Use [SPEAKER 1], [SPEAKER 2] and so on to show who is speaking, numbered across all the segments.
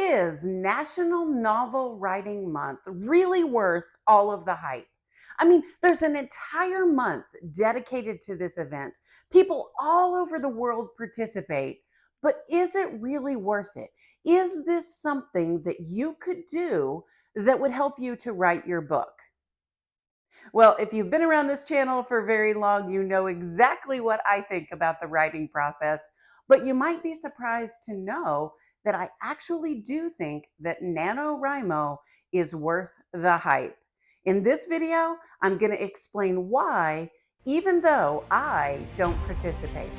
[SPEAKER 1] Is National Novel Writing Month really worth all of the hype? I mean, there's an entire month dedicated to this event. People all over the world participate, but is it really worth it? Is this something that you could do that would help you to write your book? Well, if you've been around this channel for very long, you know exactly what I think about the writing process, but you might be surprised to know that I actually do think that NaNoWriMo is worth the hype. In this video, I'm going to explain why, even though I don't participate.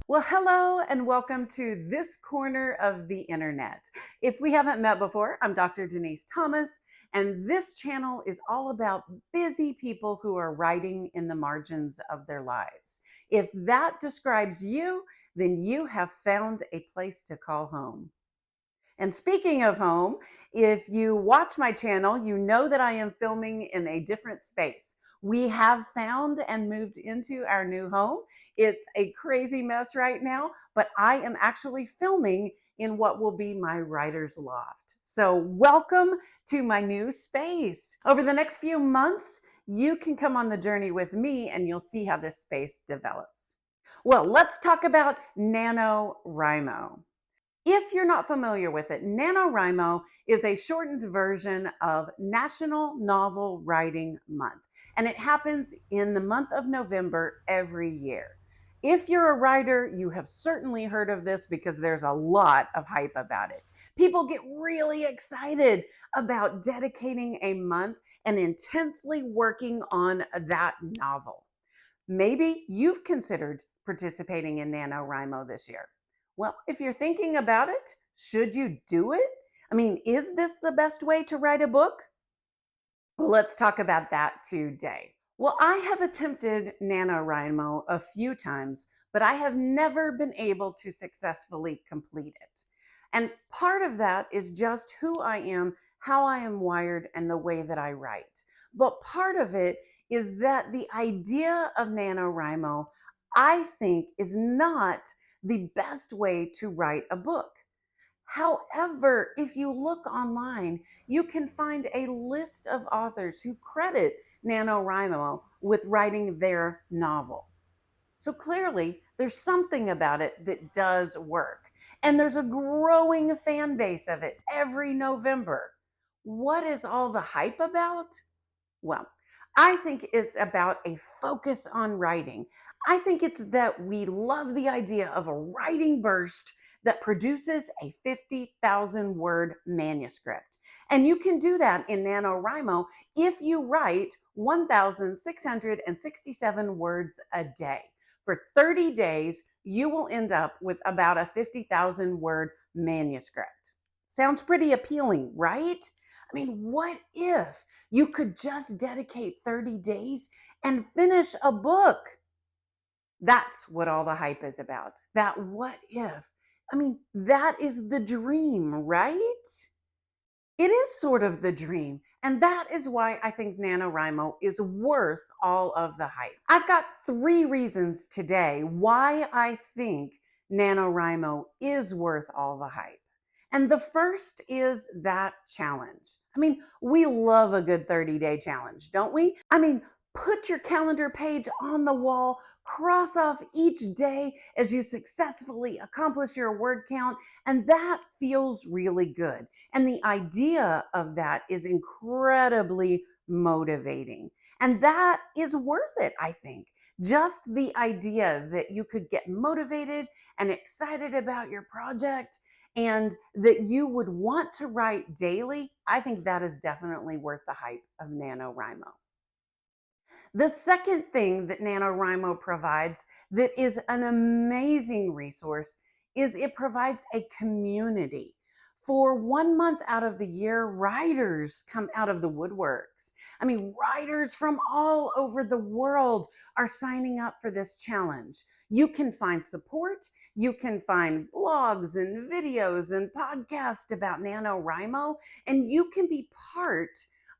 [SPEAKER 1] Well, hello and welcome to this corner of the internet. If we haven't met before, I'm Dr. Denis'Thomas, and this channel is all about busy people who are writing in the margins of their lives. If that describes you, then you have found a place to call home. And speaking of home, if you watch my channel, you know that I am filming in a different space. We have found and moved into our new home. It's a crazy mess right now, but I am actually filming in what will be my writer's loft. So welcome to my new space. Over the next few months, you can come on the journey with me and you'll see how this space develops. Well, let's talk about NaNoWriMo. If you're not familiar with it, NaNoWriMo is a shortened version of National Novel Writing Month, and it happens in the month of November every year. If you're a writer, you have certainly heard of this because there's a lot of hype about it. People get really excited about dedicating a month and intensely working on that novel. Maybe you've considered participating in NaNoWriMo this year. Well, if you're thinking about it, should you do it? I mean, is this the best way to write a book? Well, let's talk about that today. Well, I have attempted NaNoWriMo a few times, but I have never been able to successfully complete it. And part of that is just who I am, how I am wired, and the way that I write. But part of it is that the idea of NaNoWriMo, I think, is not the best way to write a book. However, if you look online, you can find a list of authors who credit NaNoWriMo with writing their novel. So clearly, there's something about it that does work. And there's a growing fan base of it every November. What is all the hype about? Well, I think it's about a focus on writing. I think it's that we love the idea of a writing burst that produces a 50,000 word manuscript. And you can do that in NaNoWriMo if you write 1,667 words a day. For 30 days, you will end up with about a 50,000 word manuscript. Sounds pretty appealing, right? I mean, what if you could just dedicate 30 days and finish a book? That's what all the hype is about. That what if. I mean, that is the dream, right? It is sort of the dream. And that is why I think NaNoWriMo is worth all of the hype. I've got 3 reasons today why I think NaNoWriMo is worth all the hype. And the first is that challenge. I mean, we love a good 30-day challenge, don't we? I mean, put your calendar page on the wall, cross off each day as you successfully accomplish your word count, and that feels really good. And the idea of that is incredibly motivating. And that is worth it, I think. Just the idea that you could get motivated and excited about your project and that you would want to write daily, I think that is definitely worth the hype of NaNoWriMo. The second thing that NaNoWriMo provides that is an amazing resource is it provides a community. For 1 month out of the year, writers come out of the woodworks. I mean, writers from all over the world are signing up for this challenge. You can find support. You can find blogs and videos and podcasts about NaNoWriMo, and you can be part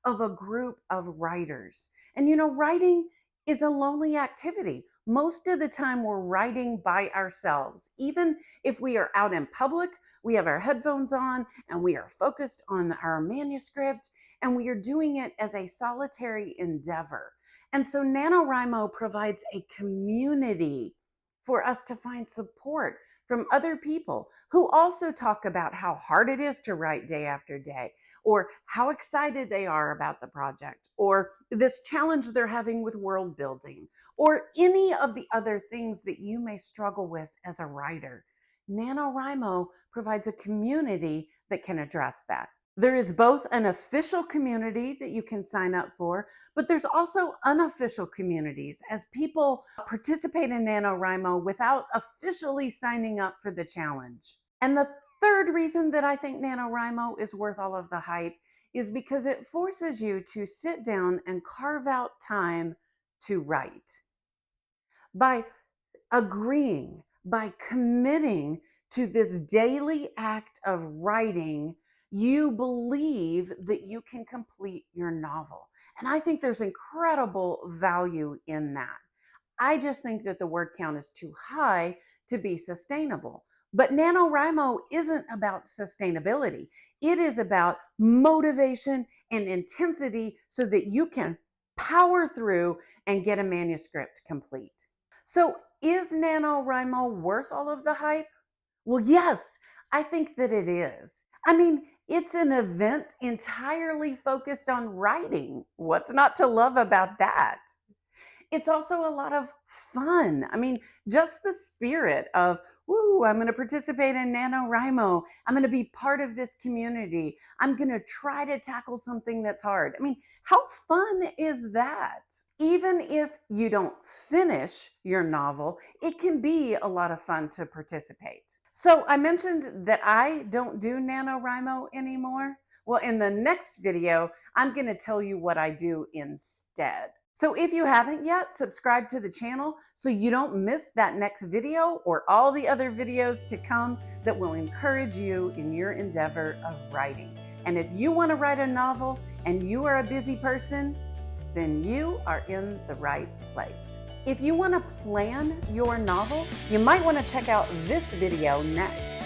[SPEAKER 1] of a group of writers. And writing is a lonely activity. Most of the time, we're writing by ourselves. Even if we are out in public, we have our headphones on and we are focused on our manuscript and we are doing it as a solitary endeavor. And so NaNoWriMo provides a community for us to find support from other people who also talk about how hard it is to write day after day, or how excited they are about the project, or this challenge they're having with world building, or any of the other things that you may struggle with as a writer. NaNoWriMo provides a community that can address that. There is both an official community that you can sign up for, but there's also unofficial communities as people participate in NaNoWriMo without officially signing up for the challenge. And the third reason that I think NaNoWriMo is worth all of the hype is because it forces you to sit down and carve out time to write. By agreeing, by committing to this daily act of writing, you believe that you can complete your novel. And I think there's incredible value in that. I just think that the word count is too high to be sustainable. But NaNoWriMo isn't about sustainability. It is about motivation and intensity so that you can power through and get a manuscript complete. So is NaNoWriMo worth all of the hype? Well, yes, I think that it is. I mean, it's an event entirely focused on writing. What's not to love about that? It's also a lot of fun. I mean, just the spirit of, woo, I'm going to participate in NaNoWriMo. I'm going to be part of this community. I'm going to try to tackle something that's hard. I mean, how fun is that? Even if you don't finish your novel, it can be a lot of fun to participate. So I mentioned that I don't do NaNoWriMo anymore. Well, in the next video, I'm going to tell you what I do instead. So if you haven't yet, subscribe to the channel so you don't miss that next video or all the other videos to come that will encourage you in your endeavor of writing. And if you want to write a novel and you are a busy person, then you are in the right place. If you want to plan your novel, you might want to check out this video next.